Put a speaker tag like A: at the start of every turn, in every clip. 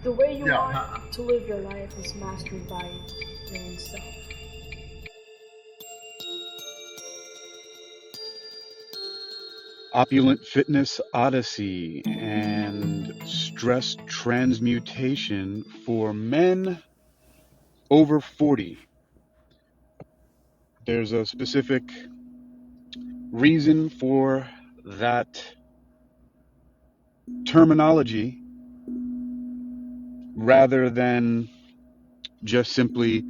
A: The way you
B: Yeah.
A: want to live your life is mastered by your own self.
C: Opulent Fitness Odyssey and Stress Transmutation for men over 40. There's a specific reason for that terminology rather than just simply,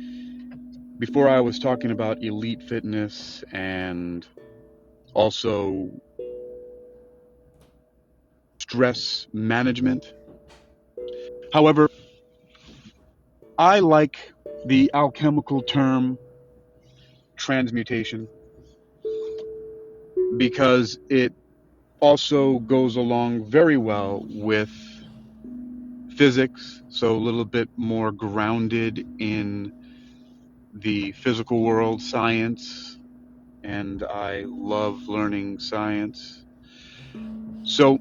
C: before I was talking about elite fitness and also stress management. However, I like the alchemical term transmutation because it also goes along very well with physics, so a little bit more grounded in the physical world, science, and I love learning science. So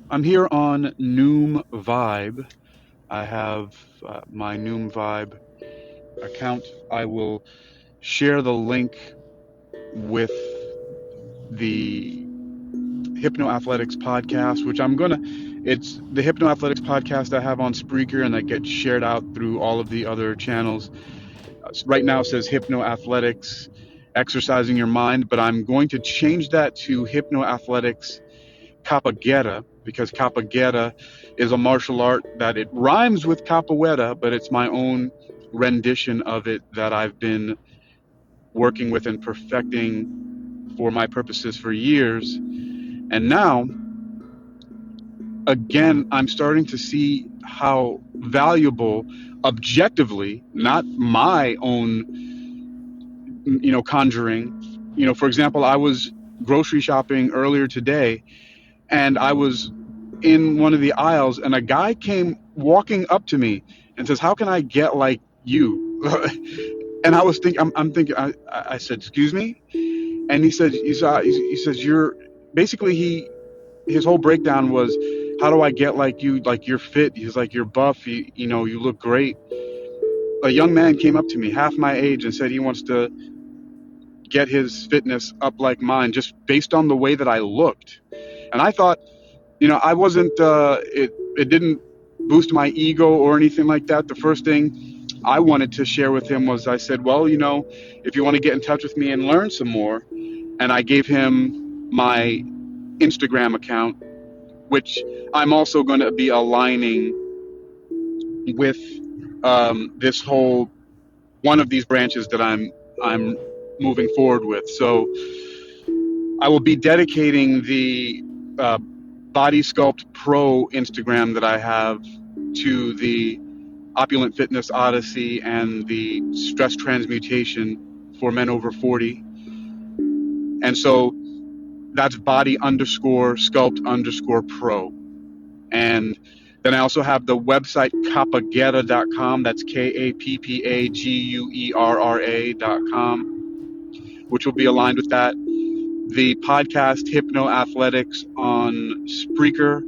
C: I'm here on Noom Vibe. I have my Noom Vibe account. I will share the link with the Hypno Athletics podcast, which it's the Hypno Athletics podcast I have on Spreaker and that gets shared out through all of the other channels. Right now it says Hypno Athletics Exercising Your Mind, but I'm going to change that to Hypno Athletics Capoeira because Capoeira is a martial art that it rhymes with capoeira, but it's my own rendition of it that I've been working with and perfecting for my purposes for years. And now, again, I'm starting to see how valuable objectively, not my own, conjuring. For example, I was grocery shopping earlier today and I was in one of the aisles and a guy came walking up to me and says, "How can I get like you?" And I was thinking, I'm thinking, I said, "Excuse me?" And he says, "You're basically," his whole breakdown was, "How do I get like you? Like you're fit." He's like, "You're buff. You look great." A young man came up to me, half my age, and said he wants to get his fitness up like mine just based on the way that I looked. And I thought, I wasn't, it didn't boost my ego or anything like that. The first thing I wanted to share with him was, I said, "Well, if you want to get in touch with me and learn some more," and I gave him my Instagram account, which I'm also going to be aligning with this whole one of these branches that I'm moving forward with. So I will be dedicating the Body Sculpt Pro Instagram that I have to the Opulent Fitness Odyssey and the Stress Transmutation for men over 40. And so that's body_sculpt_pro. And then I also have the website capoeira.com. That's KAPPAGUERRA.com, which will be aligned with that. The podcast Hypno Athletics on Spreaker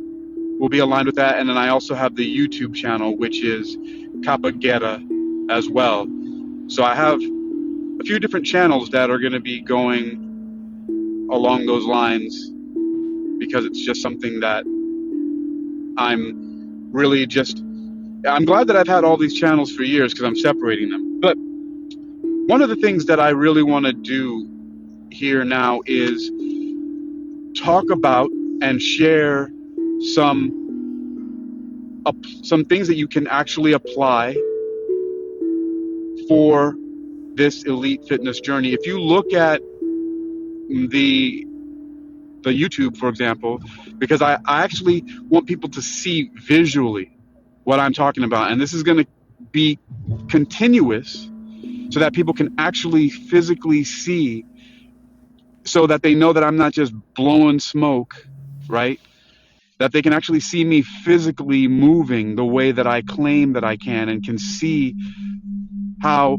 C: will be aligned with that. And then I also have the YouTube channel, which is Capoeira as well. So I have a few different channels that are going to be going along those lines because it's just something that I'm glad that I've had all these channels for years because I'm separating them. But one of the things that I really want to do here now is talk about and share some things that you can actually apply for this elite fitness journey. If you look at the YouTube, for example, because I actually want people to see visually what I'm talking about. And this is going to be continuous so that people can actually physically see, so that they know that I'm not just blowing smoke, right? That they can actually see me physically moving the way that I claim that I can see how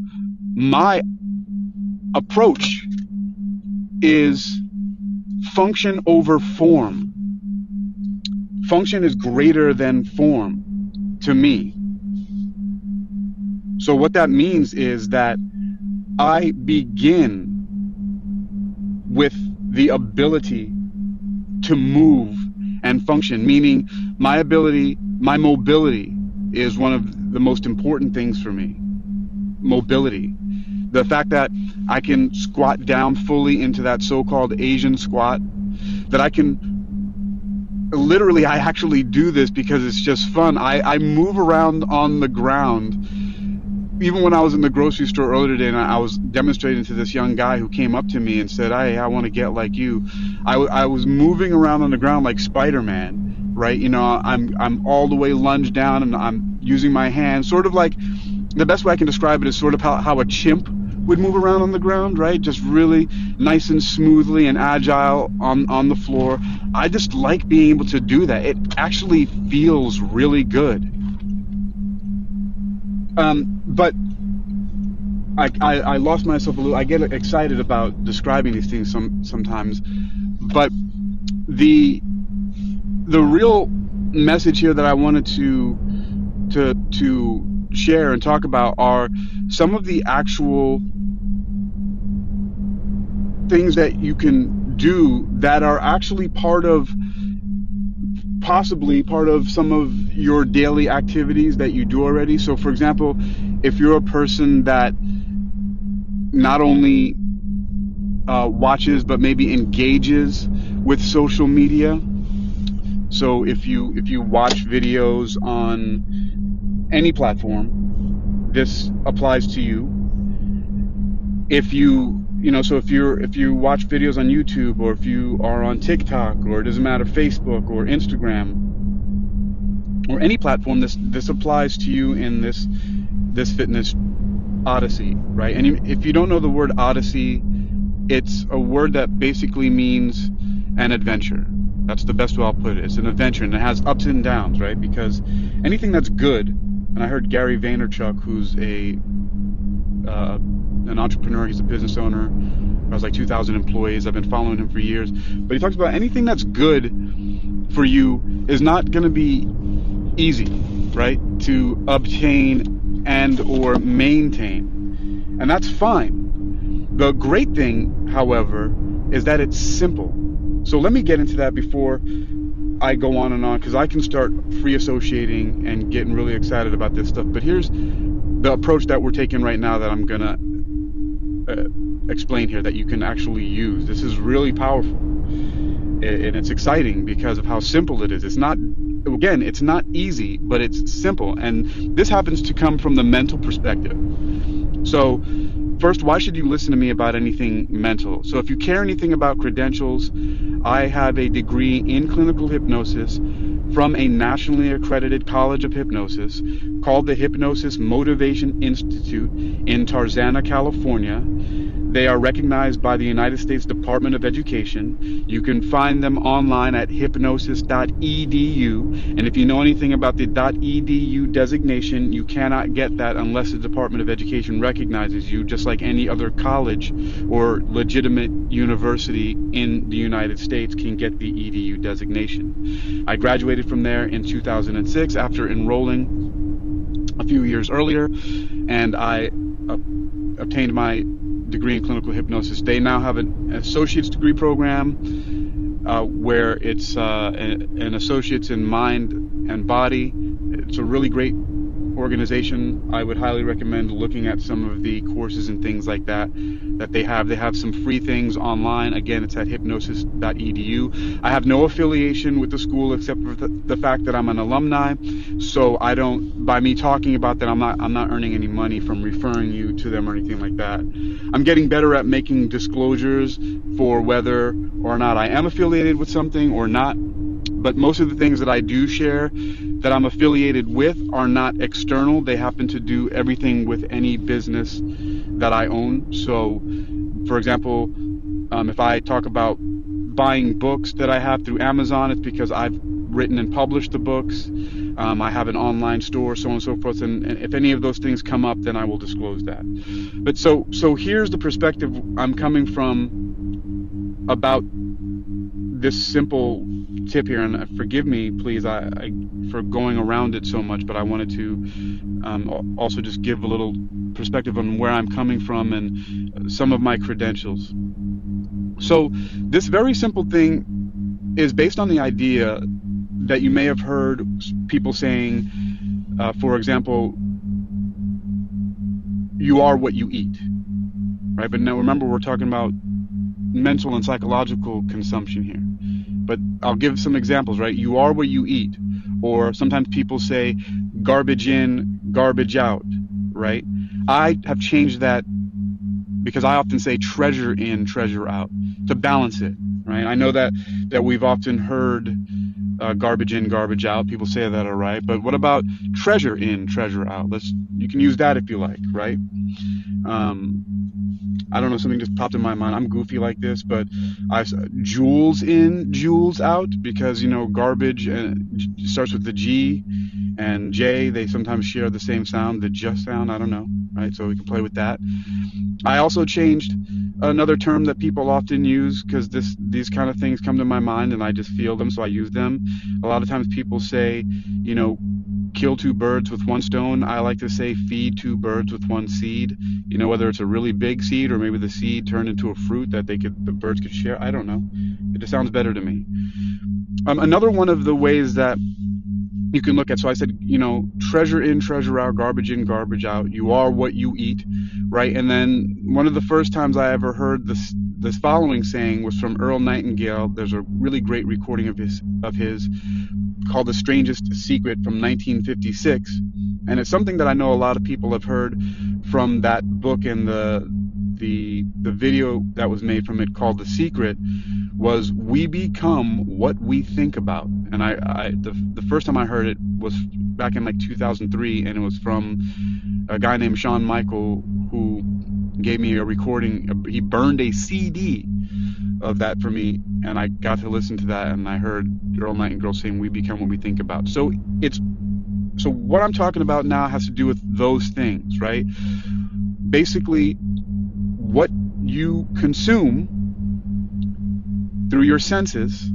C: my approach is function over form. Function is greater than form. to me. So what that means is that I begin with the ability to move and function, meaning my mobility is one of the most important things for me. Mobility. The fact that I can squat down fully into that so-called Asian squat, that I actually do this because it's just fun. I move around on the ground. Even when I was in the grocery store earlier today and I was demonstrating to this young guy who came up to me and said, "Hey, I want to get like you," I was moving around on the ground like Spider-Man, right? You know, I'm all the way lunged down and I'm using my hands, sort of like, the best way I can describe it is sort of how a chimp would move around on the ground, right? Just really nice and smoothly and agile on the floor. I just like being able to do that. It actually feels really good. But I lost myself a little. I get excited about describing these things sometimes, but the real message here that I wanted to share and talk about are some of the actual things that you can do that are actually possibly part of some of your daily activities that you do already. So for example, if you're a person that not only watches but maybe engages with social media, so if you watch videos on any platform, this applies to you. If you watch videos on YouTube, or if you are on TikTok, or it doesn't matter, Facebook or Instagram or any platform, this applies to you in this fitness Odyssey, right? And if you don't know the word Odyssey, it's a word that basically means an adventure. That's the best way I'll put it. It's an adventure, and it has ups and downs, right? Because anything that's good, and I heard Gary Vaynerchuk, who's an entrepreneur, he's a business owner, has like 2,000 employees. I've been following him for years, but he talks about anything that's good for you is not going to be easy, right, to obtain and or maintain, and that's fine. The great thing, however, is that it's simple. So let me get into that before I go on and on, because I can start free associating and getting really excited about this stuff. But here's the approach that we're taking right now that I'm gonna explain here, that you can actually use. This is really powerful, and it's exciting because of how simple it is. It's not easy, but it's simple, and this happens to come from the mental perspective. So first, why should you listen to me about anything mental? So if you care anything about credentials, I have a degree in clinical hypnosis from a nationally accredited college of hypnosis called the Hypnosis Motivation Institute in Tarzana, California. They are recognized by the United States Department of Education. You can find them online at hypnosis.edu. And if you know anything about the .edu designation, you cannot get that unless the Department of Education recognizes you, just like any other college or legitimate university in the United States can get the EDU designation. I graduated from there in 2006 after enrolling a few years earlier, and I obtained my degree in clinical hypnosis. They now have an associate's degree program where it's an associate's in mind and body. It's a really great organization. I would highly recommend looking at some of the courses and things like that they have. They have some free things online. Again, it's at hypnosis.edu. I have no affiliation with the school except for the fact that I'm an alumni. So by me talking about that, I'm not earning any money from referring you to them or anything like that. I'm getting better at making disclosures for whether or not I am affiliated with something or not. But most of the things that I do share that I'm affiliated with are not external. They happen to do everything with any business that I own. So, for example, if I talk about buying books that I have through Amazon, it's because I've written and published the books. I have an online store, so on and so forth. And if any of those things come up, then I will disclose that. But so here's the perspective I'm coming from about this simple tip here, and forgive me, please, I for going around it so much, but I wanted to also just give a little perspective on where I'm coming from and some of my credentials. So this very simple thing is based on the idea that you may have heard people saying, for example, you are what you eat, right? But now remember, we're talking about mental and psychological consumption here. But I'll give some examples, right? You are what you eat. Or sometimes people say garbage in, garbage out, right? I have changed that because I often say treasure in, treasure out to balance it, right? I know that we've often heard garbage in, garbage out. People say that, all right. But what about treasure in, treasure out? You can use that if you like, right? I don't know, something just popped in my mind. I'm goofy like this, but jewels in, jewels out, because, garbage starts with the G and J. They sometimes share the same sound, the J sound. I don't know, right? So we can play with that. I also changed another term that people often use because these kind of things come to my mind and I just feel them, so I use them. A lot of times people say, kill two birds with one stone. I like to say feed two birds with one seed. Whether it's a really big seed or maybe the seed turned into a fruit that the birds could share. I don't know. It just sounds better to me. Another one of the ways that you can look at, so I said, treasure in, treasure out, garbage in, garbage out. You are what you eat, right? And then one of the first times I ever heard this following saying was from Earl Nightingale. There's a really great recording of his called The Strangest Secret from 1956. And it's something that I know a lot of people have heard from that book, and the video that was made from it called The Secret was, we become what we think about. And the first time I heard it was back in like 2003, and it was from a guy named Sean Michael who gave me a recording. He burned a CD of that for me, and I got to listen to that, and I heard Earl Nightingale saying, we become what we think about. So what I'm talking about now has to do with those things, right? Basically, what you consume through your senses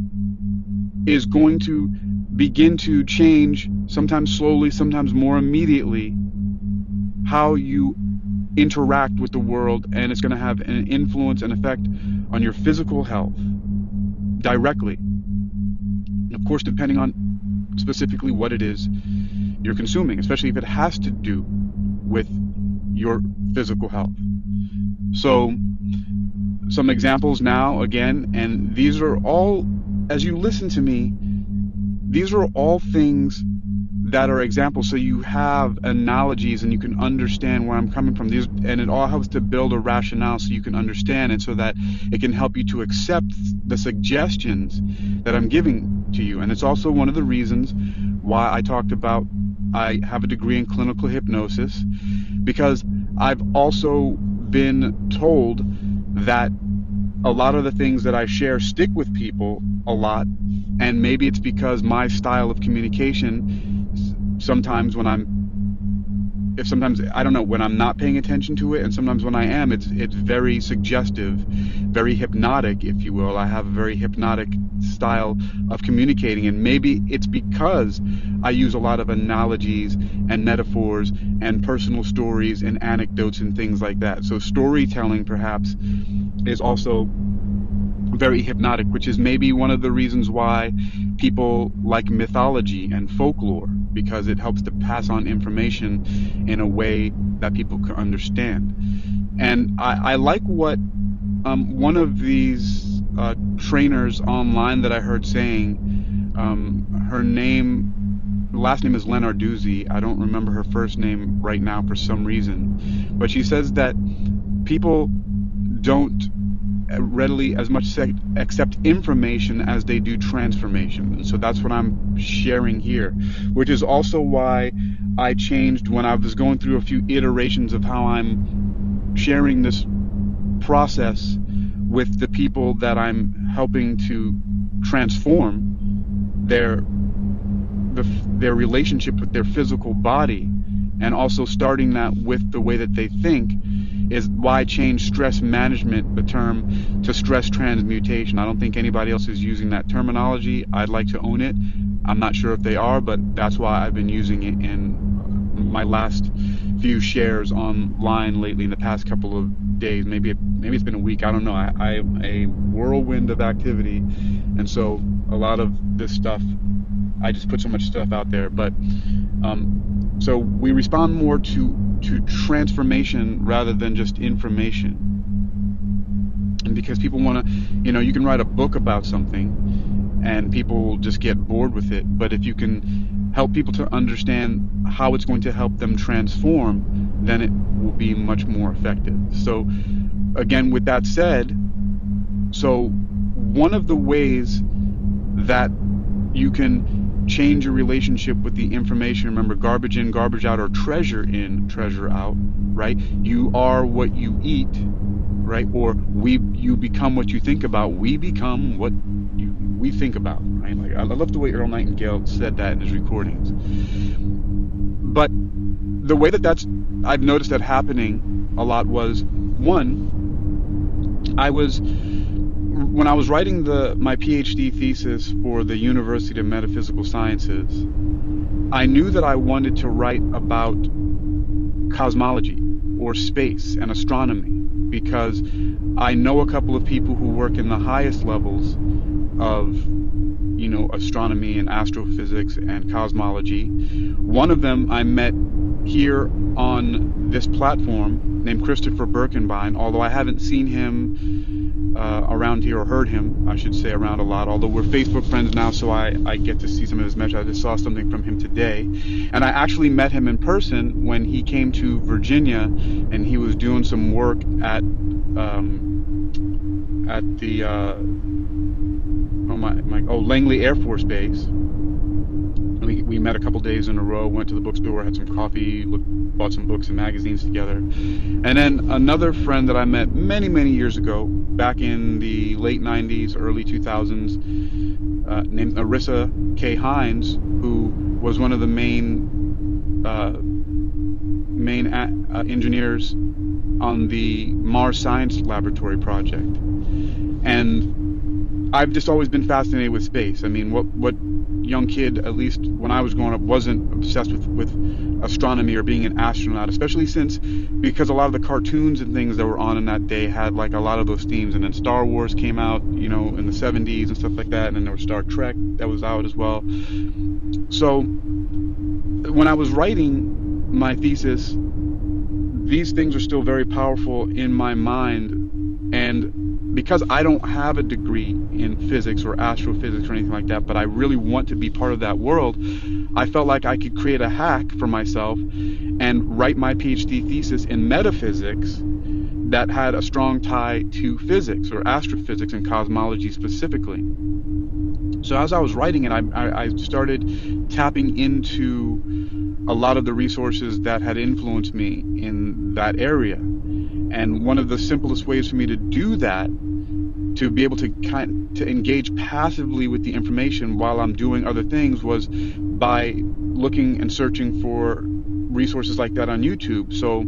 C: is going to begin to change, sometimes slowly, sometimes more immediately, how you interact with the world, and it's going to have an influence and effect on your physical health directly. Of course, depending on specifically what it is you're consuming, especially if it has to do with your physical health. So some examples now, again, and these are all, as you listen to me, these are all things that are examples, so you have analogies and you can understand where I'm coming from. And it all helps to build a rationale so you can understand it, so that it can help you to accept the suggestions that I'm giving to you. And it's also one of the reasons why I talked about I have a degree in clinical hypnosis, because I've also been told that a lot of the things that I share stick with people a lot, and maybe it's because my style of communication, sometimes when I'm not paying attention to it, and sometimes when I am, it's very suggestive, very hypnotic, if you will. I have a very hypnotic style of communicating, and maybe it's because I use a lot of analogies and metaphors and personal stories and anecdotes and things like that. So storytelling perhaps is also very hypnotic, which is maybe one of the reasons why people like mythology and folklore, because it helps to pass on information in a way that people can understand. And I like what one of these trainers online that I heard saying, her last name is Lenarduzzi. I don't remember her first name right now for some reason, but she says that people don't readily as much accept information as they do transformation. And so that's what I'm sharing here, which is also why I changed when I was going through a few iterations of how I'm sharing this process with the people that I'm helping to transform their relationship with their physical body, and also starting that with the way that they think, is why I changed stress management, the term, to stress transmutation. I don't think anybody else is using that terminology. I'd like to own it. I'm not sure if they are, but that's why I've been using it in my last few shares online lately in the past couple of days. Maybe it's been a week. I don't know. I am a whirlwind of activity, and so a lot of this stuff, I just put so much stuff out there. But so we respond more to transformation rather than just information. And because people want to, you can write a book about something and people just get bored with it. But if you can help people to understand how it's going to help them transform, then it will be much more effective. So again, with that said, so one of the ways that you can change your relationship with the information, remember, garbage in, garbage out, or treasure in, treasure out, right? You are what you eat, right? Or you become what you think about. We become what we think about, right? Like, I love the way Earl Nightingale said that in his recordings. But the way I've noticed that happening a lot was, one, when I was writing my PhD thesis for the University of Metaphysical Sciences, I knew that I wanted to write about cosmology or space and astronomy, because I know a couple of people who work in the highest levels of astronomy and astrophysics and cosmology. One of them I met here on this platform, named Christopher Birkenbein, although I haven't seen him around here, or heard him, I should say, around a lot, although we're Facebook friends now, so I get to see some of his messages. I just saw something from him today, and I actually met him in person when he came to Virginia, and he was doing some work at the Langley Air Force Base. We met a couple days in a row, went to the bookstore, had some coffee, bought some books and magazines together. And then another friend that I met many, many years ago, back in the late 90s, early 2000s, named Arissa K. Hines, who was one of the main engineers on the Mars Science Laboratory project. And I've just always been fascinated with space. I mean, what young kid, at least when I was growing up, wasn't obsessed with astronomy or being an astronaut, especially because a lot of the cartoons and things that were on in that day had like a lot of those themes. And then Star Wars came out, in the 70s and stuff like that. And then there was Star Trek that was out as well. So when I was writing my thesis, these things are still very powerful in my mind. And because I don't have a degree in physics or astrophysics or anything like that, but I really want to be part of that world, I felt like I could create a hack for myself and write my PhD thesis in metaphysics that had a strong tie to physics or astrophysics and cosmology specifically. So as I was writing it, I started tapping into a lot of the resources that had influenced me in that area. And one of the simplest ways for me to do that, to be able to engage passively with the information while I'm doing other things, was by looking and searching for resources like that on YouTube. So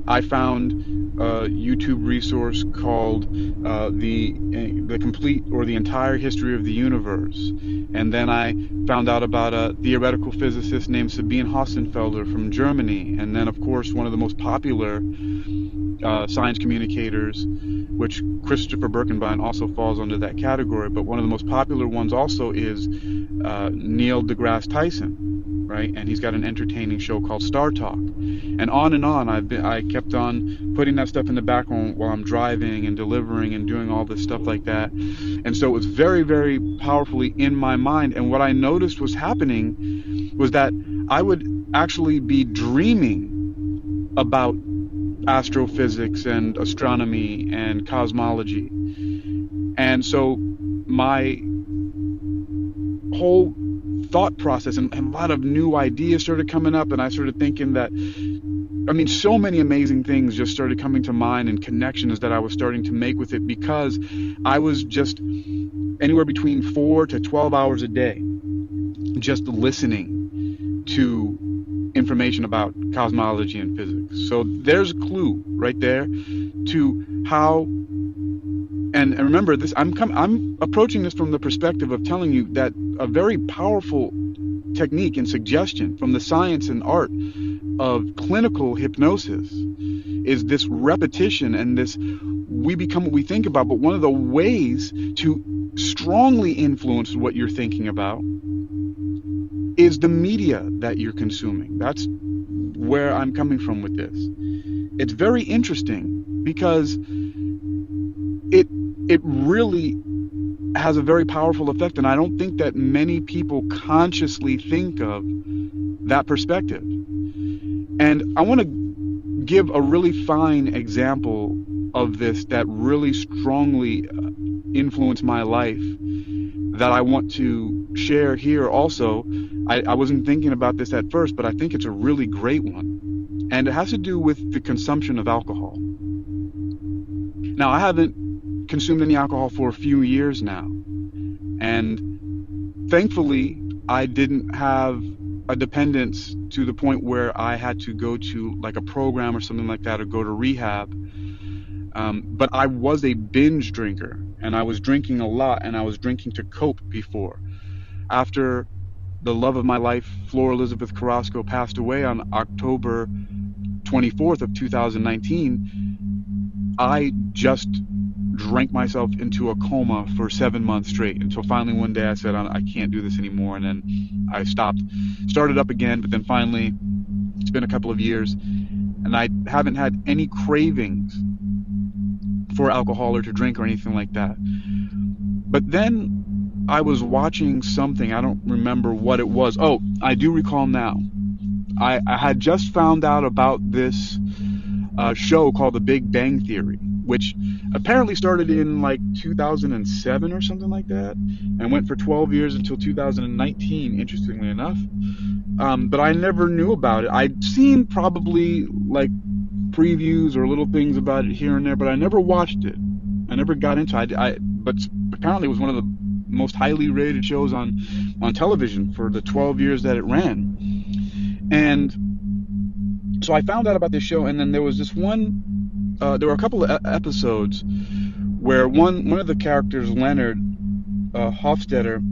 C: I found a YouTube resource called the complete or the entire history of the universe. And then I found out about a theoretical physicist named Sabine Hossenfelder from Germany. And then, of course, one of the most popular science communicators, which Christopher Birkenbein also falls under that category, but one of the most popular ones also is Neil deGrasse Tyson, right? And he's got an entertaining show called Star Talk. And on. I kept on putting that stuff in the background while I'm driving and delivering and doing all this stuff like that. And so it was very, very powerfully in my mind. And what I noticed was happening was that I would actually be dreaming about astrophysics and astronomy and cosmology. And so my whole thought process and a lot of new ideas started coming up, and I started thinking that, so many amazing things just started coming to mind, and connections that I was starting to make with it, because I was just anywhere between 4 to 12 hours a day just listening to information about cosmology and physics. So there's a clue right there to how. And remember this, I'm approaching this from the perspective of telling you that a very powerful technique and suggestion from the science and art of clinical hypnosis is this repetition and this we become what we think about. But one of the ways to strongly influence what you're thinking about is the media that you're consuming. That's where I'm coming from with this. It's very interesting because it really has a very powerful effect, and I don't think that many people consciously think of that perspective. And I want to give a really fine example of this that really strongly influenced my life that I want to share here also. I wasn't thinking about this at first, but I think it's a really great one. And it has to do with the consumption of alcohol. Now, I haven't consumed any alcohol for a few years now. And thankfully, I didn't have a dependence to the point where I had to go to like a program or something like that or go to rehab. But I was a binge drinker, and I was drinking a lot, and I was drinking to cope before. After the love of my life, Flora Elizabeth Carrasco, passed away on October 24th of 2019, I just drank myself into a coma for 7 months straight until finally one day I said, I can't do this anymore. And then I stopped, started up again, but then finally it's been a couple of years and I haven't had any cravings for alcohol or to drink or anything like that. But then I was watching something, I don't remember what it was. Oh, I do recall now. I had just found out about this show called The Big Bang Theory, which apparently started in like 2007 or something like that, and went for 12 years until 2019, interestingly enough. But I never knew about it. I'd seen probably like previews or little things about it here and there, but I never watched it. I never got into it. But apparently it was one of the most highly rated shows on television for the 12 years that it ran. And so I found out about this show, and then there was this one, there were a couple of episodes where one of the characters, Leonard Hofstadter,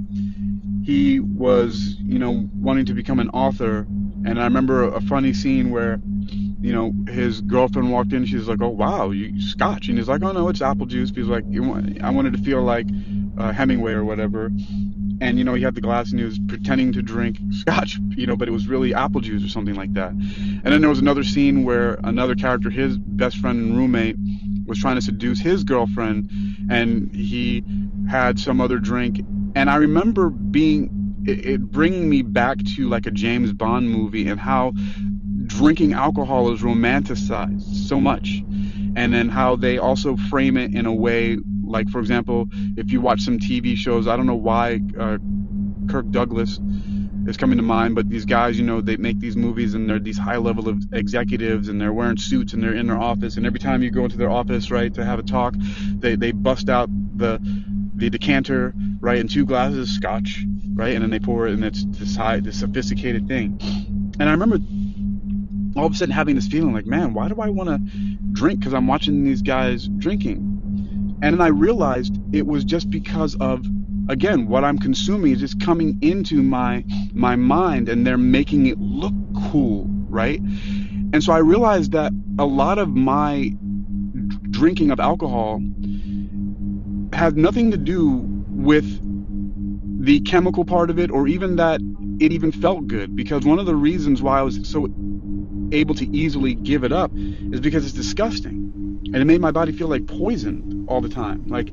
C: he was, wanting to become an author. And I remember a funny scene where, his girlfriend walked in, she's like, "Oh, wow, you scotch?" And he's like, "Oh, no, it's apple juice." He's like, I wanted to feel like Hemingway or whatever. And, he had the glass and he was pretending to drink scotch, but it was really apple juice or something like that. And then there was another scene where another character, his best friend and roommate, was trying to seduce his girlfriend, and he had some other drink. And I remember it bringing me back to like a James Bond movie and how drinking alcohol is romanticized so much. And then how they also frame it in a way, like, for example, if you watch some TV shows, I don't know why Kirk Douglas is coming to mind, but these guys, they make these movies and they're these high level of executives and they're wearing suits and they're in their office, and every time you go into their office, right, to have a talk, they bust out the decanter, right, and 2 glasses of scotch, right, and then they pour it, and it's this sophisticated thing. And I remember all of a sudden having this feeling like, man, why do I want to drink? Because I'm watching these guys drinking. And then I realized it was just because of, again, what I'm consuming is just coming into my mind, and they're making it look cool, right? And so I realized that a lot of my drinking of alcohol had nothing to do with the chemical part of it, or even that it even felt good. Because one of the reasons why I was so able to easily give it up is because it's disgusting. And it made my body feel like poisoned all the time. Like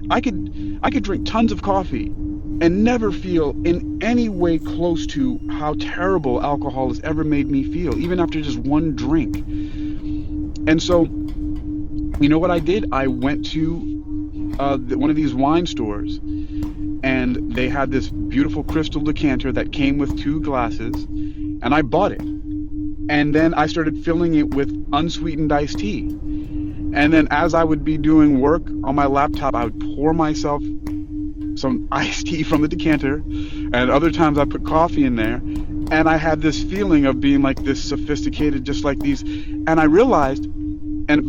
C: I could drink tons of coffee and never feel in any way close to how terrible alcohol has ever made me feel, even after just one drink. And so, you know what I did? I went to one of these wine stores, and they had this beautiful crystal decanter that came with 2 glasses, and I bought it. And then I started filling it with unsweetened iced tea. And then as I would be doing work on my laptop, I would pour myself some iced tea from the decanter, and other times I put coffee in there, And I had this feeling of being like this sophisticated, just like these. And I realized,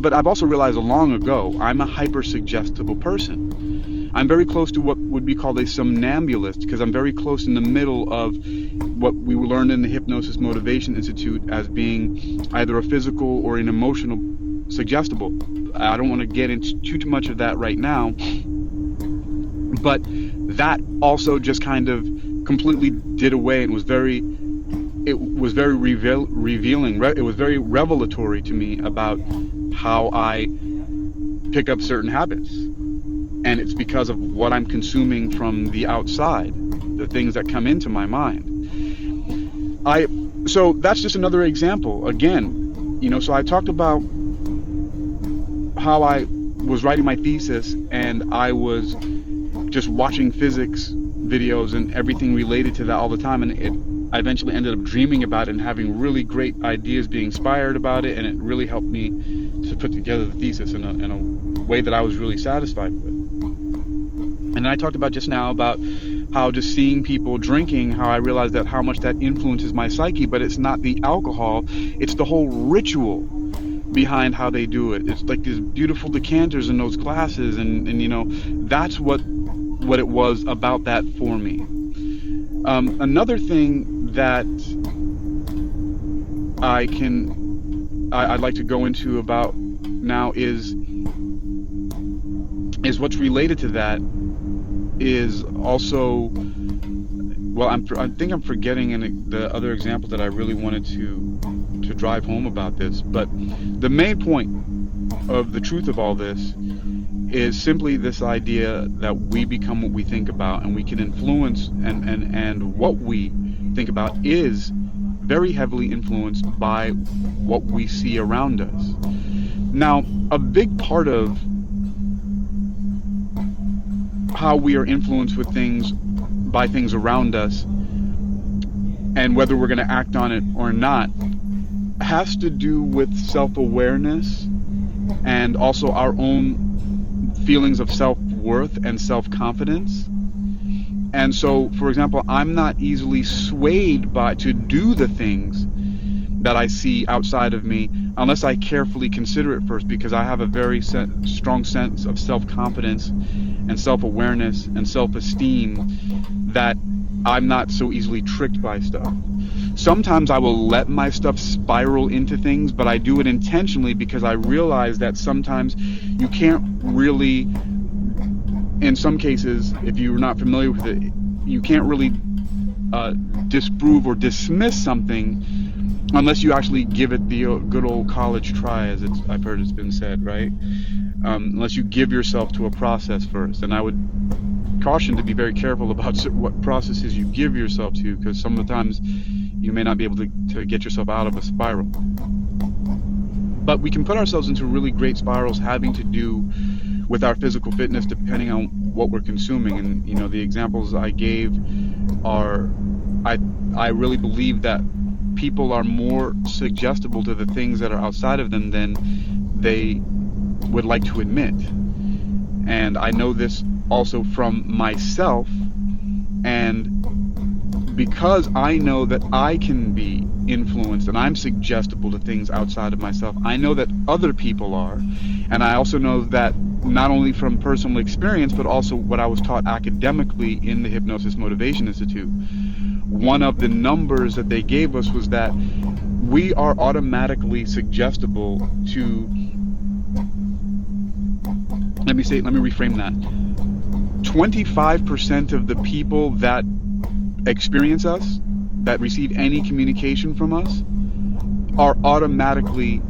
C: but I've also realized long ago, I'm a hyper suggestible person. I'm very close to what would be called a somnambulist, because I'm very close in the middle of what we learned in the Hypnosis Motivation Institute as being either a physical or an emotional suggestible. I don't want to get into too much of that right now, but that also just kind of completely did away and was very revealing. It was very revelatory to me about how I pick up certain habits. And it's because of what I'm consuming from the outside, the things that come into my mind. So that's just another example. Again, so I talked about how I was writing my thesis and I was just watching physics videos and everything related to that all the time, and I eventually ended up dreaming about it and having really great ideas, being inspired about it, and it really helped me to put together the thesis in a way that I was really satisfied with. And I talked about just now about how just seeing people drinking, how I realized that how much that influences my psyche, but it's not the alcohol, it's the whole ritual behind how they do it. It's like these beautiful decanters in those glasses, and that's what it was about that for me. Another thing that I'd like to go into about now is what's related to that is also, well, I think I'm forgetting the other example that I really wanted to drive home about this, but the main point of the truth of all this is simply this idea that we become what we think about, and we can influence, and what we think about is very heavily influenced by what we see around us. Now, a big part of how we are influenced with things by things around us, and whether we're going to act on it or not, has to do with self-awareness and also our own feelings of self-worth and self-confidence. And so, for example, I'm not easily swayed to do the things that I see outside of me unless I carefully consider it first, because I have a very strong sense of self-confidence and self-awareness and self-esteem that I'm not so easily tricked by stuff. Sometimes I will let my stuff spiral into things, but I do it intentionally because I realize that sometimes you can't really, in some cases, if you're not familiar with it, you can't really disprove or dismiss something unless you actually give it the good old college try, as I've heard it's been said, right? Unless you give yourself to a process first. And I would caution to be very careful about what processes you give yourself to, because sometimes you may not be able to get yourself out of a spiral. But we can put ourselves into really great spirals having to do with our physical fitness, depending on what we're consuming. And the examples I gave are, I really believe that people are more suggestible to the things that are outside of them than they would like to admit. And I know this also from myself, and because I know that I can be influenced and I'm suggestible to things outside of myself, I know that other people are. And I also know that not only from personal experience, but also what I was taught academically in the Hypnosis Motivation Institute. One of the numbers that they gave us was that we are automatically suggestible to, let me reframe that. 25% of the people that experience us, that receive any communication from us, are automatically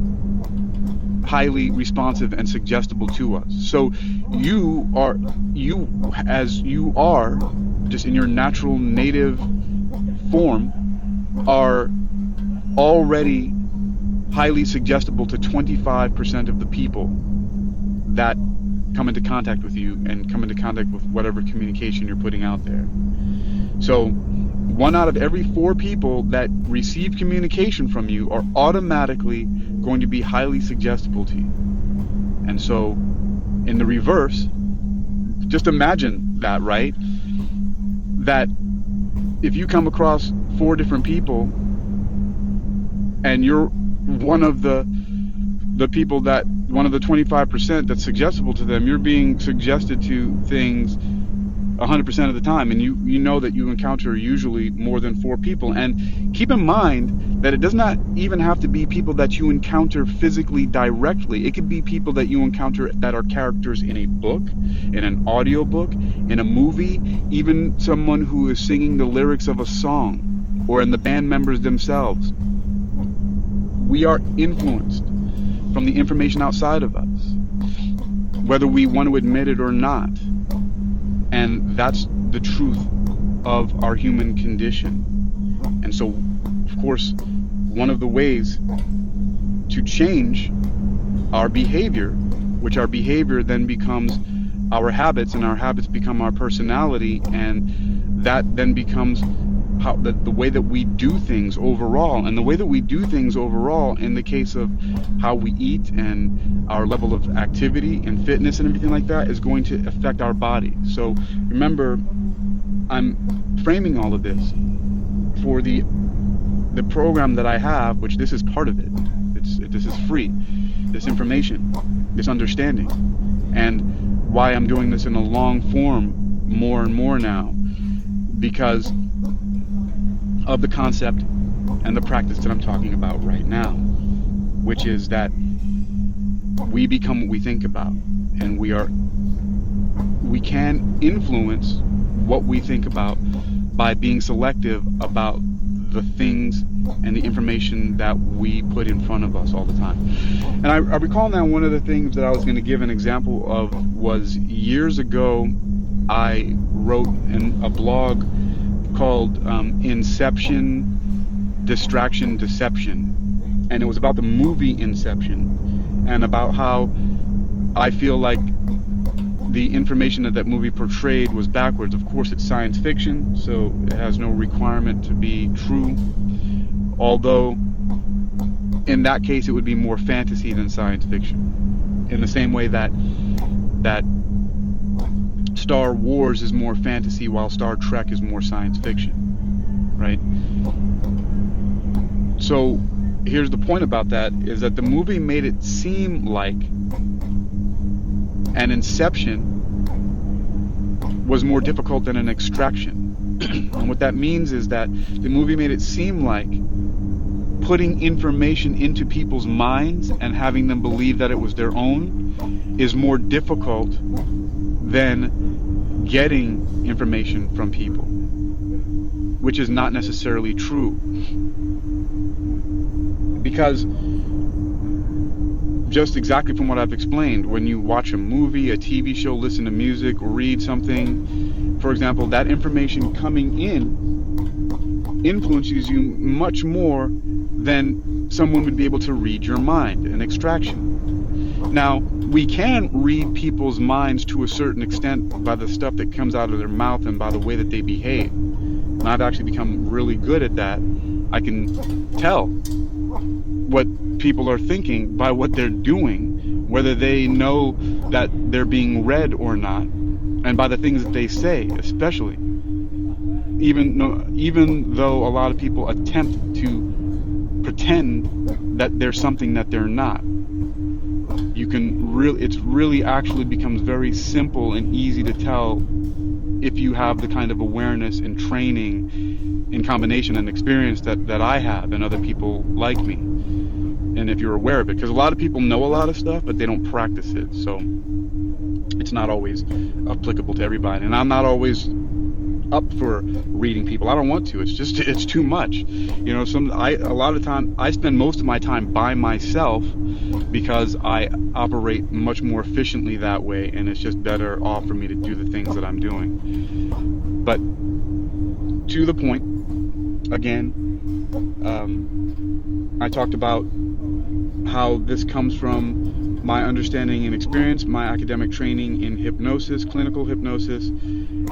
C: highly responsive and suggestible to us. So you as you are, just in your natural native form, are already highly suggestible to 25% of the people that come into contact with you and come into contact with whatever communication you're putting out there. So 1 out of every 4 people that receive communication from you are automatically going to be highly suggestible to you. And so in the reverse, just imagine that, right? That if you come across 4 different people, and you're one of the people that, one of the 25% that's suggestible to them, you're being suggested to things 100% of the time, and you know that you encounter usually more than 4 people. And keep in mind that it does not even have to be people that you encounter physically directly. It could be people that you encounter that are characters in a book, in an audio book, in a movie, even someone who is singing the lyrics of a song, or in the band members themselves. We are influenced from the information outside of us, whether we want to admit it or not. And that's the truth of our human condition. And so, of course, one of the ways to change our behavior, which our behavior then becomes our habits, and our habits become our personality, and that then becomes how the way that we do things overall. And the way that we do things overall, in the case of how we eat and our level of activity and fitness and everything like that, is going to affect our body. So remember, I'm framing all of this for the program that I have, which this is part of it. This is free, this information, this understanding, and why I'm doing this in a long form more and more now, because of the concept and the practice that I'm talking about right now, which is that we become what we think about, and we can influence what we think about by being selective about the things and the information that we put in front of us all the time. And I recall now, one of the things that I was going to give an example of was years ago, I wrote in a blog called Inception, Distraction, Deception. And it was about the movie Inception, and about how I feel like the information that movie portrayed was backwards. Of course, it's science fiction, so it has no requirement to be true. Although, in that case, it would be more fantasy than science fiction. In the same way that Star Wars is more fantasy, while Star Trek is more science fiction, right? So here's the point about that, is that the movie made it seem like an inception was more difficult than an extraction. And what that means is that the movie made it seem like putting information into people's minds and having them believe that it was their own is more difficult than getting information from people, which is not necessarily true. Because just exactly from what I've explained, when you watch a movie, a TV show, listen to music, read something, for example, that information coming in influences you much more than someone would be able to read your mind, an extraction. Now, we can read people's minds to a certain extent by the stuff that comes out of their mouth and by the way that they behave. And I've actually become really good at that. I can tell what people are thinking by what they're doing, whether they know that they're being read or not, and by the things that they say, especially. Even though a lot of people attempt to pretend that they're something that they're not. It's really actually becomes very simple and easy to tell if you have the kind of awareness and training in combination and experience that I have and other people like me. And if you're aware of it, because a lot of people know a lot of stuff, but they don't practice it. So it's not always applicable to everybody. And I'm not always up for reading people. I don't want to. It's too much. You know, a lot of time I spend most of my time by myself because I operate much more efficiently that way, and it's just better off for me to do the things that I'm doing. But to the point, again, I talked about how this comes from my understanding and experience, my academic training in hypnosis, clinical hypnosis,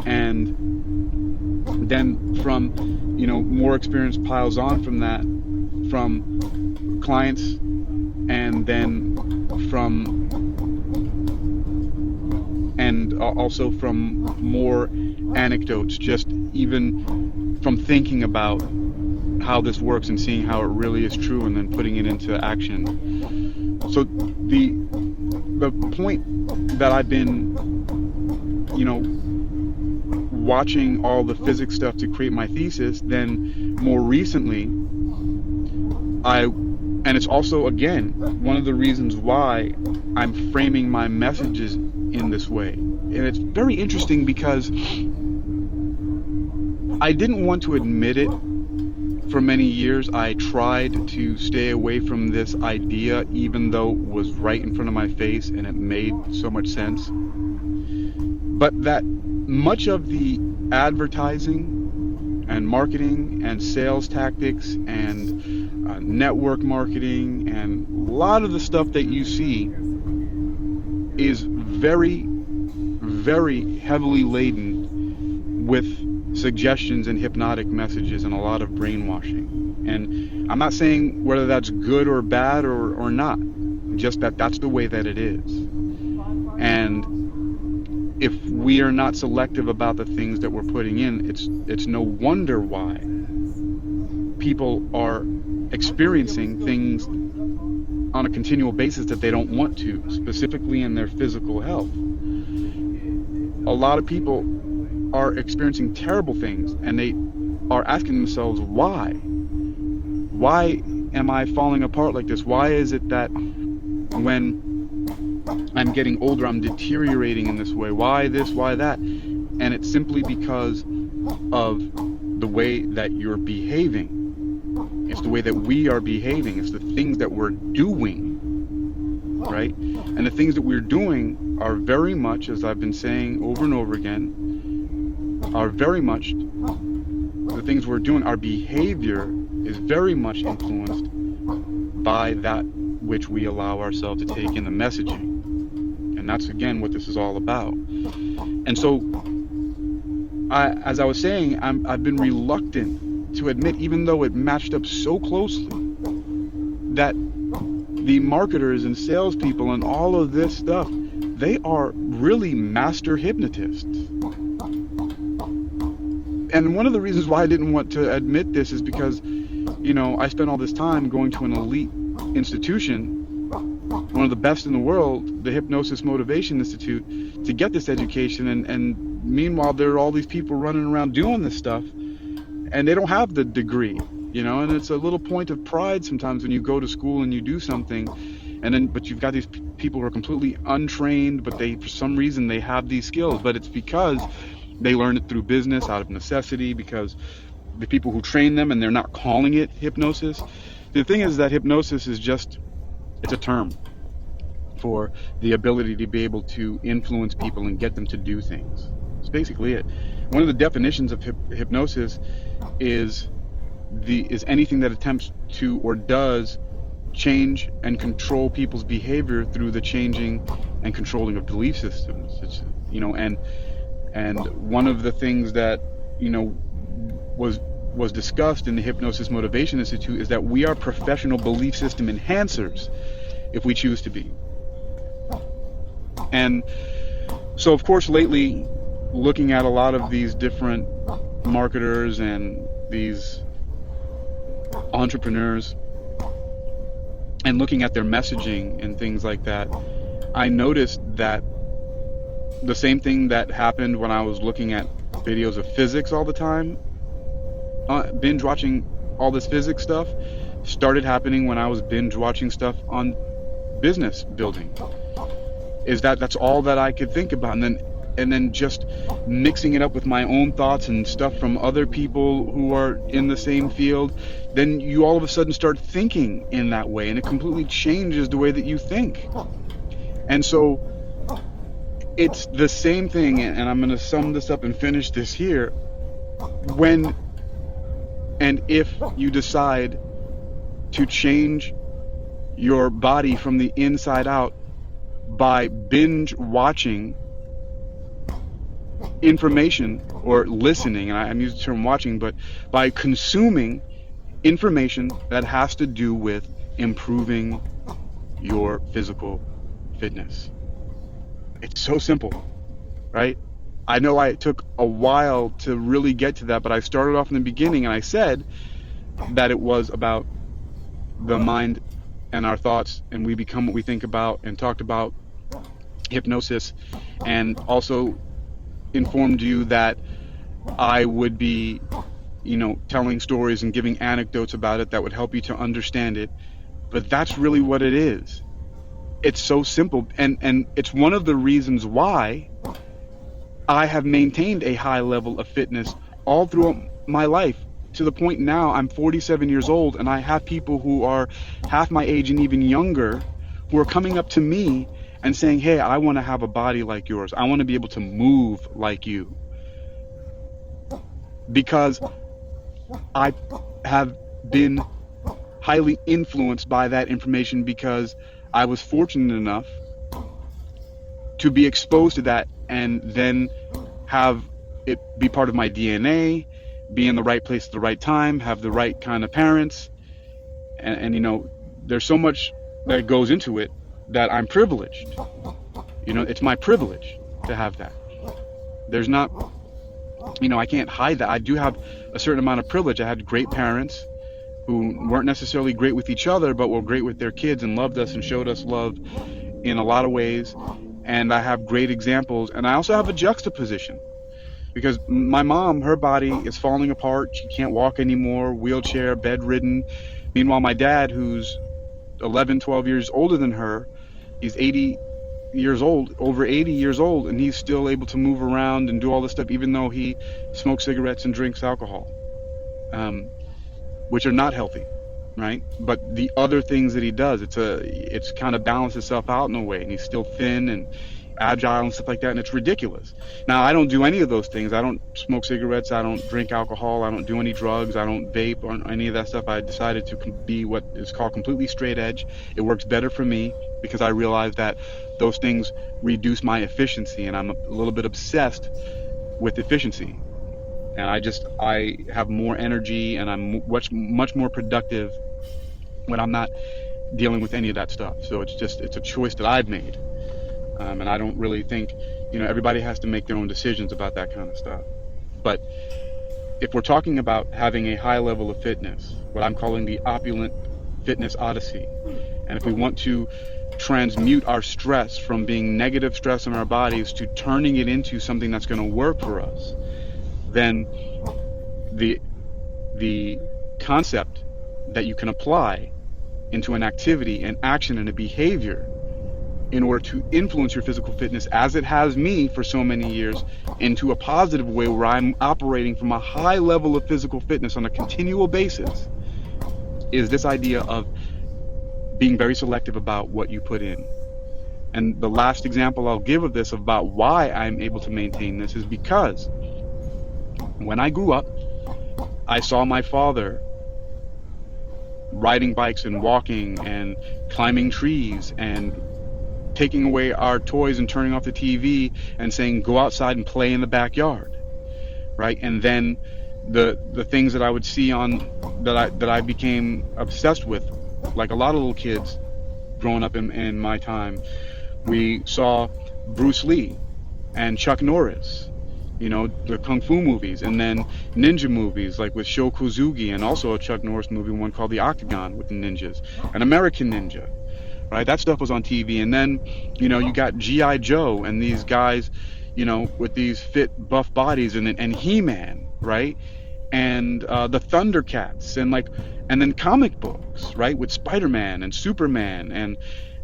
C: and then from, more experience piles on from that, from clients, and then also from more anecdotes, just even from thinking about how this works and seeing how it really is true and then putting it into action. So the point that I've been, watching all the physics stuff to create my thesis, then more recently, and it's also, again, one of the reasons why I'm framing my messages in this way. And it's very interesting because I didn't want to admit it. For many years, I tried to stay away from this idea, even though it was right in front of my face and it made so much sense. But that much of the advertising and marketing and sales tactics and network marketing and a lot of the stuff that you see is very, very heavily laden with suggestions and hypnotic messages and a lot of brainwashing. And I'm not saying whether that's good or bad or not, just that that's the way that it is. And if we are not selective about the things that we're putting in, it's no wonder why people are experiencing things on a continual basis that they don't want to, specifically in their physical health. A lot of people are experiencing terrible things and they are asking themselves, why? Why am I falling apart like this? Why is it that when I'm getting older, I'm deteriorating in this way? Why this? Why that? And it's simply because of the way that you're behaving. It's the way that we are behaving. It's the things that we're doing, right? And the things that we're doing are very much, as I've been saying over and over again, are very much the things we're doing. Our behavior is very much influenced by that which we allow ourselves to take in the messaging. And that's, again, what this is all about. And so, as I was saying, I've been reluctant to admit, even though it matched up so closely, that the marketers and salespeople and all of this stuff, they are really master hypnotists. And one of the reasons why I didn't want to admit this is because, I spent all this time going to an elite institution, one of the best in the world, the Hypnosis Motivation Institute, to get this education. And meanwhile, there are all these people running around doing this stuff, and they don't have the degree, and it's a little point of pride sometimes when you go to school and you do something, but you've got these people who are completely untrained, but for some reason, they have these skills. But it's because they learned it through business, out of necessity, because the people who train them, and they're not calling it hypnosis. The thing is that hypnosis is it's a term for the ability to be able to influence people and get them to do things. That's basically it. One of the definitions of hypnosis is anything that attempts to or does change and control people's behavior through the changing and controlling of belief systems. It's, and one of the things that was discussed in the Hypnosis Motivation Institute is that we are professional belief system enhancers if we choose to be. And so, of course, lately, looking at a lot of these different marketers and these entrepreneurs and looking at their messaging and things like that, I noticed that the same thing that happened when I was looking at videos of physics all the time, binge watching all this physics stuff, started happening when I was binge watching stuff on business building. That's all that I could think about, and then just mixing it up with my own thoughts and stuff from other people who are in the same field. Then you all of a sudden start thinking in that way, and it completely changes the way that you think. And so it's the same thing, and I'm going to sum this up and finish this here. When and if you decide to change your body from the inside out by binge watching information or listening, and I'm using the term watching, but by consuming information that has to do with improving your physical fitness. It's so simple, right? I know it took a while to really get to that, but I started off in the beginning and I said that it was about the mind and our thoughts, and we become what we think about, and talked about hypnosis, and also informed you that I would be, telling stories and giving anecdotes about it that would help you to understand it. But that's really what it is. It's so simple. And it's one of the reasons why I have maintained a high level of fitness all throughout my life, to the point now I'm 47 years old, and I have people who are half my age and even younger who are coming up to me and saying, "Hey, I want to have a body like yours. I want to be able to move like you." Because I have been highly influenced by that information, because I was fortunate enough to be exposed to that and then have it be part of my DNA, be in the right place at the right time, have the right kind of parents. And there's so much that goes into it that I'm privileged. It's my privilege to have that. There's not, I can't hide that. I do have a certain amount of privilege. I had great parents who weren't necessarily great with each other, but were great with their kids and loved us and showed us love in a lot of ways. And I have great examples. And I also have a juxtaposition, because my mom, her body is falling apart. She can't walk anymore, wheelchair, bedridden. Meanwhile, my dad, who's 11, 12 years older than her, he's 80 years old, over 80 years old, and he's still able to move around and do all this stuff, even though he smokes cigarettes and drinks alcohol, which are not healthy, right? But the other things that he does, it's kind of balanced itself out in a way, and he's still thin and agile and stuff like that, and it's ridiculous. Now, I don't do any of those things. I don't smoke cigarettes. I don't drink alcohol. I don't do any drugs. I don't vape or any of that stuff. I decided to be what is called completely straight edge. It works better for me because I realize that those things reduce my efficiency, and I'm a little bit obsessed with efficiency. And I have more energy, and I'm much more productive when I'm not dealing with any of that stuff. So it's a choice that I've made. And I don't really think, everybody has to make their own decisions about that kind of stuff. But if we're talking about having a high level of fitness, what I'm calling the Opulent Fitness Odyssey, and if we want to transmute our stress from being negative stress in our bodies to turning it into something that's going to work for us, then the concept that you can apply into an activity, an action, and a behavior in order to influence your physical fitness, as it has me for so many years, into a positive way where I'm operating from a high level of physical fitness on a continual basis, is this idea of being very selective about what you put in. And the last example I'll give of this, about why I'm able to maintain this, is because when I grew up, I saw my father riding bikes and walking and climbing trees and taking away our toys and turning off the TV and saying, "Go outside and play in the backyard," right? And then the things that I would see that I became obsessed with, like a lot of little kids growing up in my time, we saw Bruce Lee and Chuck Norris, the kung fu movies, and then ninja movies like with Sho Kozugi, and also a Chuck Norris movie, one called The Octagon with the ninjas, and American Ninja. Right, that stuff was on TV. And then, you got G.I. Joe and these guys, with these fit, buff bodies, and He-Man, right, and the Thundercats, and then comic books, right, with Spider-Man and Superman,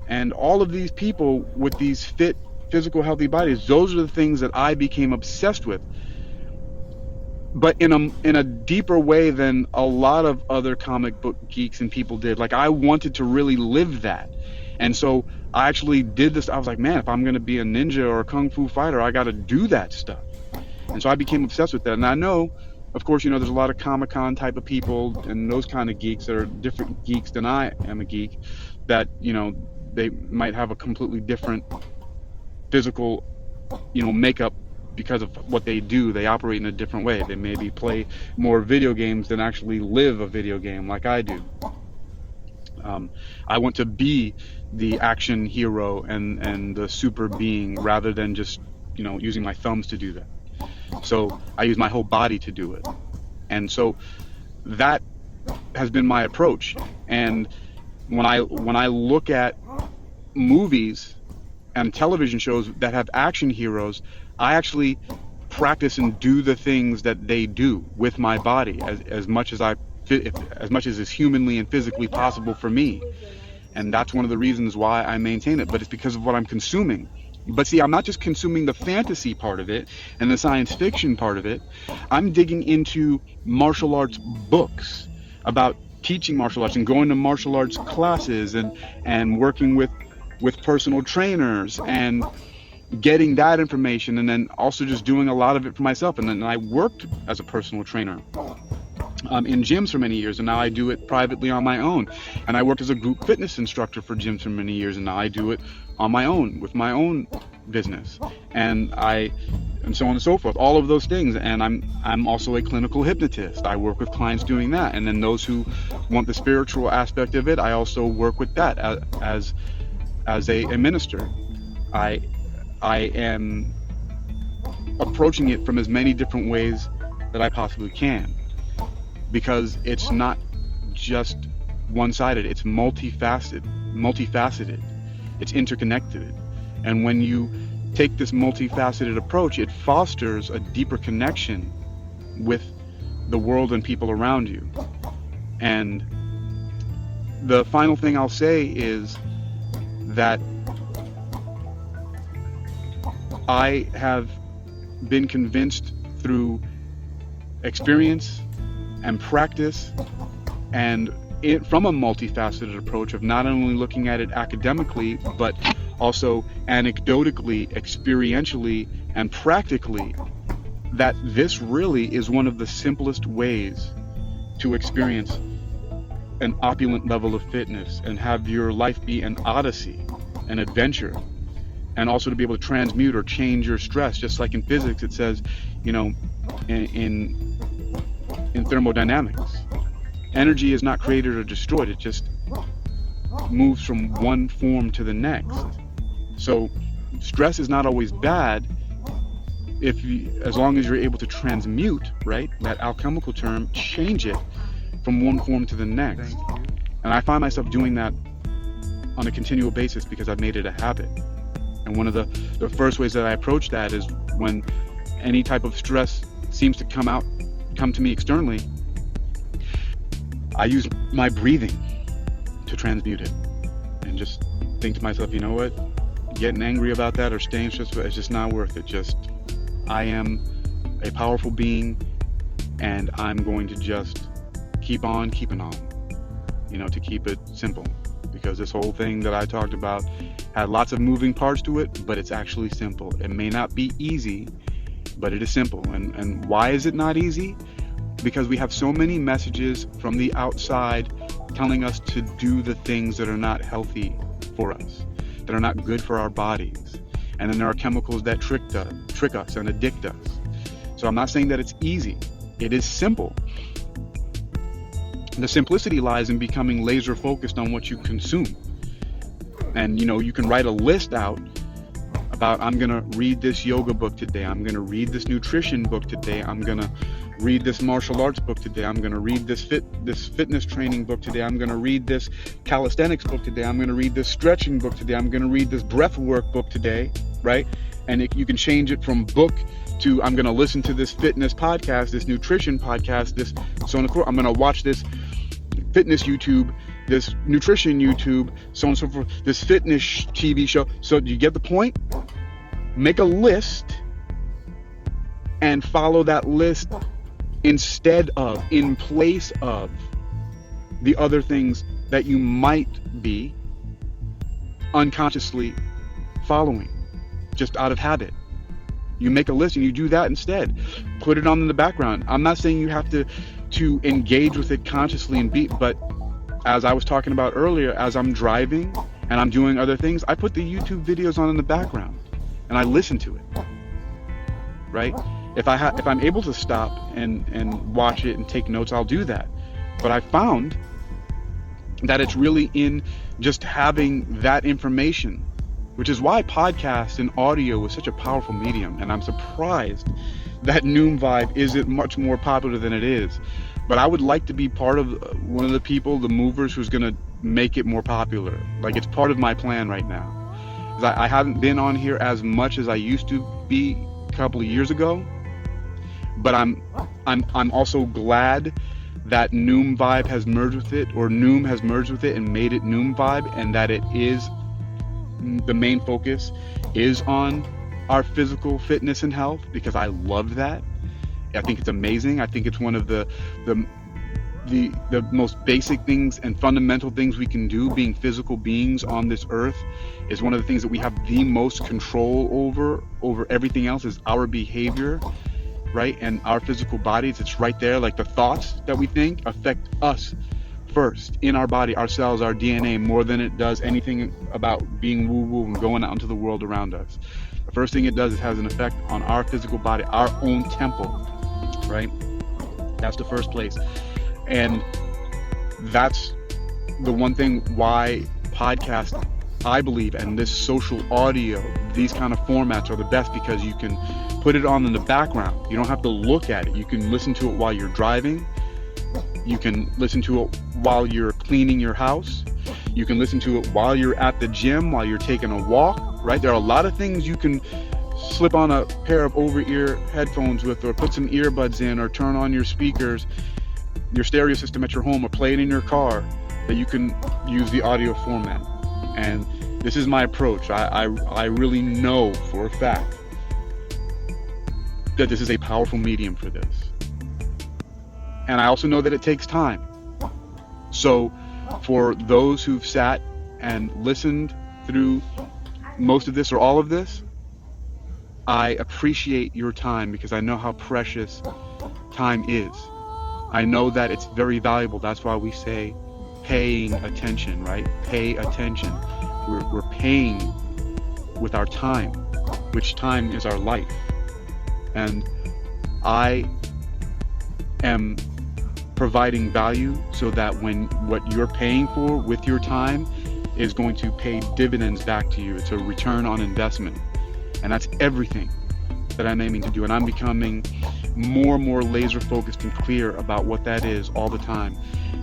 C: and all of these people with these fit, physical, healthy bodies. Those are the things that I became obsessed with, but in a deeper way than a lot of other comic book geeks and people did. Like, I wanted to really live that. And so I actually did this. I was like, man, if I'm going to be a ninja or a kung fu fighter, I got to do that stuff. And so I became obsessed with that. And I know, of course, there's a lot of Comic-Con type of people and those kind of geeks that are different geeks than I am a geek, that, they might have a completely different physical, makeup because of what they do. They operate in a different way. They maybe play more video games than actually live a video game like I do. I want to be the action hero and the super being, rather than just, using my thumbs to do that. So I use my whole body to do it. And so that has been my approach. And when I look at movies and television shows that have action heroes, I actually practice and do the things that they do with my body as much as as much as is humanly and physically possible for me. And that's one of the reasons why I maintain it. But it's because of what I'm consuming. But see, I'm not just consuming the fantasy part of it and the science fiction part of it. I'm digging into martial arts books about teaching martial arts and going to martial arts classes and working with personal trainers and getting that information, and then also just doing a lot of it for myself. And then I worked as a personal trainer in gyms for many years, and now I do it privately on my own. And I worked as a group fitness instructor for gyms for many years, and now I do it on my own with my own business, and so on and so forth. All of those things. And I'm also a clinical hypnotist. I work with clients doing that, and then those who want the spiritual aspect of it, I also work with that as a minister. I am approaching it from as many different ways that I possibly can, because it's not just one-sided. It's multifaceted. It's interconnected. And when you take this multifaceted approach, it fosters a deeper connection with the world and people around you. And the final thing I'll say is that I have been convinced through experience and practice, and from a multifaceted approach of not only looking at it academically, but also anecdotally, experientially, and practically, that this really is one of the simplest ways to experience an opulent level of fitness and have your life be an odyssey, an adventure, and also to be able to transmute or change your stress. Just like in physics, it says, in thermodynamics, energy is not created or destroyed. It just moves from one form to the next. So stress is not always bad as long as you're able to transmute, right? That alchemical term, change it from one form to the next. And I find myself doing that on a continual basis because I've made it a habit. And one of the first ways that I approach that is when any type of stress seems to come to me externally, I use my breathing to transmute it and just think to myself, you know what, getting angry about that or staying stressed, it's just not worth it. Just, I am a powerful being, and I'm going to just keep on keeping on, to keep it simple, because this whole thing that I talked about had lots of moving parts to it, but it's actually simple. It may not be easy, but it is simple. And why is it not easy? Because we have so many messages from the outside telling us to do the things that are not healthy for us, that are not good for our bodies. And then there are chemicals that trick us and addict us. So I'm not saying that it's easy. It is simple. The simplicity lies in becoming laser focused on what you consume. And you can write a list out about, I'm going to read this yoga book today, I'm going to read this nutrition book today, I'm going to read this martial arts book today, I'm going to read this fitness training book today, I'm going to read this calisthenics book today, I'm going to read this stretching book today, I'm going to read this breath work book today, right? And you can change it from book to, I'm going to listen to this fitness podcast, this nutrition podcast, this so on and so forth. I'm going to watch this fitness YouTube, this nutrition YouTube, so on and so forth, this fitness TV show. So do you get the point? Make a list and follow that list in place of the other things that you might be unconsciously following, just out of habit. You make a list and you do that instead. Put it on in the background. I'm not saying you have to engage with it consciously but as I was talking about earlier, as I'm driving and I'm doing other things, I put the YouTube videos on in the background and I listen to it, right? If I'm able to stop and watch it and take notes, I'll do that. But I found that it's really in just having that information, which is why podcast and audio is such a powerful medium. And I'm surprised that Noom Vibe isn't much more popular than it is. but I would like to be part of one of the people, the movers, who's going to make it more popular. Like, it's part of my plan right now. 'Cause I haven't been on here as much as I used to be a couple of years ago, but I'm also glad that Noom Vibe has merged with it, or Noom has merged with it and made it Noom Vibe, and that it is, the main focus is on our physical fitness and health, because I love that. I think it's amazing. I think it's one of the most basic things and fundamental things we can do, being physical beings on this earth, is one of the things that we have the most control over everything else, is our behavior, right? And our physical bodies. It's right there. Like, the thoughts that we think affect us first in our body, our cells, our DNA, more than it does anything about being woo-woo and going out into the world around us. The first thing it does is has an effect on our physical body, our own temple, right? That's the first place. And that's the one thing why podcasts, I believe, and this social audio, these kind of formats are the best, because you can put it on in the background. You don't have to look at it. You can listen to it while you're driving. You can listen to it while you're cleaning your house. You can listen to it while you're at the gym, while you're taking a walk, right? There are a lot of things you can slip on a pair of over-ear headphones with, or put some earbuds in, or turn on your speakers, your stereo system at your home, or play it in your car, that you can use the audio format. And this is my approach. I really know for a fact that this is a powerful medium for this. And I also know that it takes time. So for those who've sat and listened through most of this or all of this, I appreciate your time, because I know how precious time is. I know that it's very valuable. That's why we say paying attention, right? Pay attention. We're paying with our time, which time is our life. And I am providing value so that when what you're paying for with your time is going to pay dividends back to you. It's a return on investment. And that's everything that I'm aiming to do. And I'm becoming more and more laser focused and clear about what that is all the time.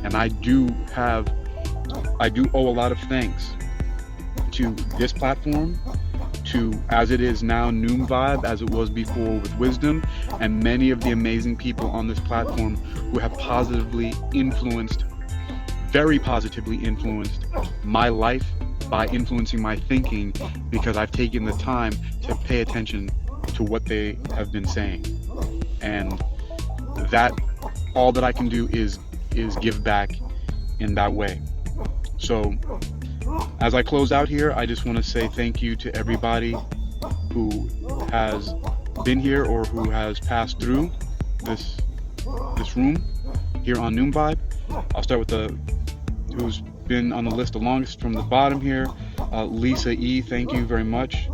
C: And I do owe a lot of thanks to this platform, to, as it is now, Noom Vibe, as it was before with Wisdom, and many of the amazing people on this platform who have very positively influenced my life by influencing my thinking, because I've taken the time to pay attention to what they have been saying. And that, all that I can do is give back in that way. So as I close out here, I just want to say thank you to everybody who has been here or who has passed through this room here on Noom Vibe. I'll start with who's been on the list the longest from the bottom here. Lisa E, thank you very much.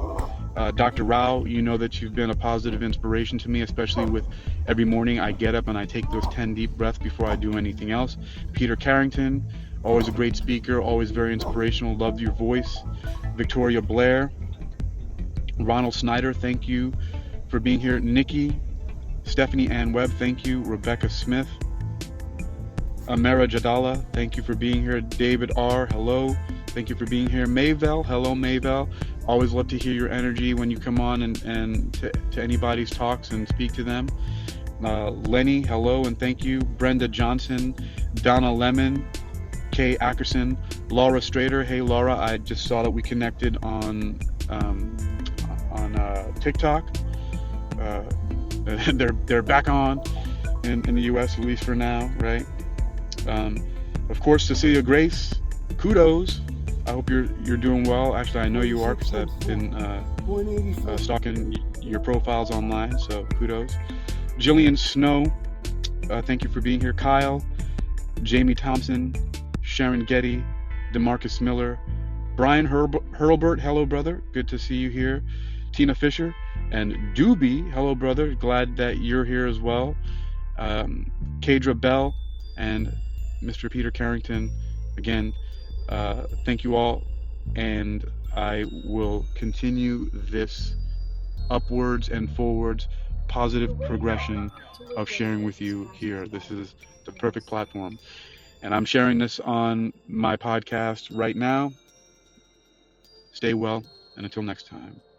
C: Dr. Rao, you know that you've been a positive inspiration to me, especially with every morning I get up and I take those 10 deep breaths before I do anything else. Peter Carrington, always a great speaker, always very inspirational, loved your voice. Victoria Blair, Ronald Snyder, thank you for being here. Nikki, Stephanie Ann Webb, thank you. Rebecca Smith, Amara Jadala, thank you for being here. David R, hello, thank you for being here. Mayvel, hello Mayvel, always love to hear your energy when you come on and to anybody's talks and speak to them. Lenny, hello and thank you. Brenda Johnson, Donna Lemon, Kay Ackerson, Laura Strader, hey Laura, I just saw that we connected on TikTok. They're back on in the US, at least for now, right? Of course, Cecilia Grace, kudos. I hope you're doing well. Actually, I know you are, because I've been stalking your profiles online, so kudos. Jillian Snow, thank you for being here. Kyle, Jamie Thompson, Sharon Getty, Demarcus Miller, Brian Hurlbert, hello brother, good to see you here. Tina Fisher, and Doobie, hello brother, glad that you're here as well. Kadra Bell and Mr. Peter Carrington, again, thank you all, and I will continue this upwards and forwards positive progression
A: To live
C: of
A: your
C: sharing with
A: fullest
C: you here.
A: possible
C: This
A: life.
C: is the perfect
A: Yes.
C: platform. And I'm sharing this on my podcast right now. Stay well, and until next time.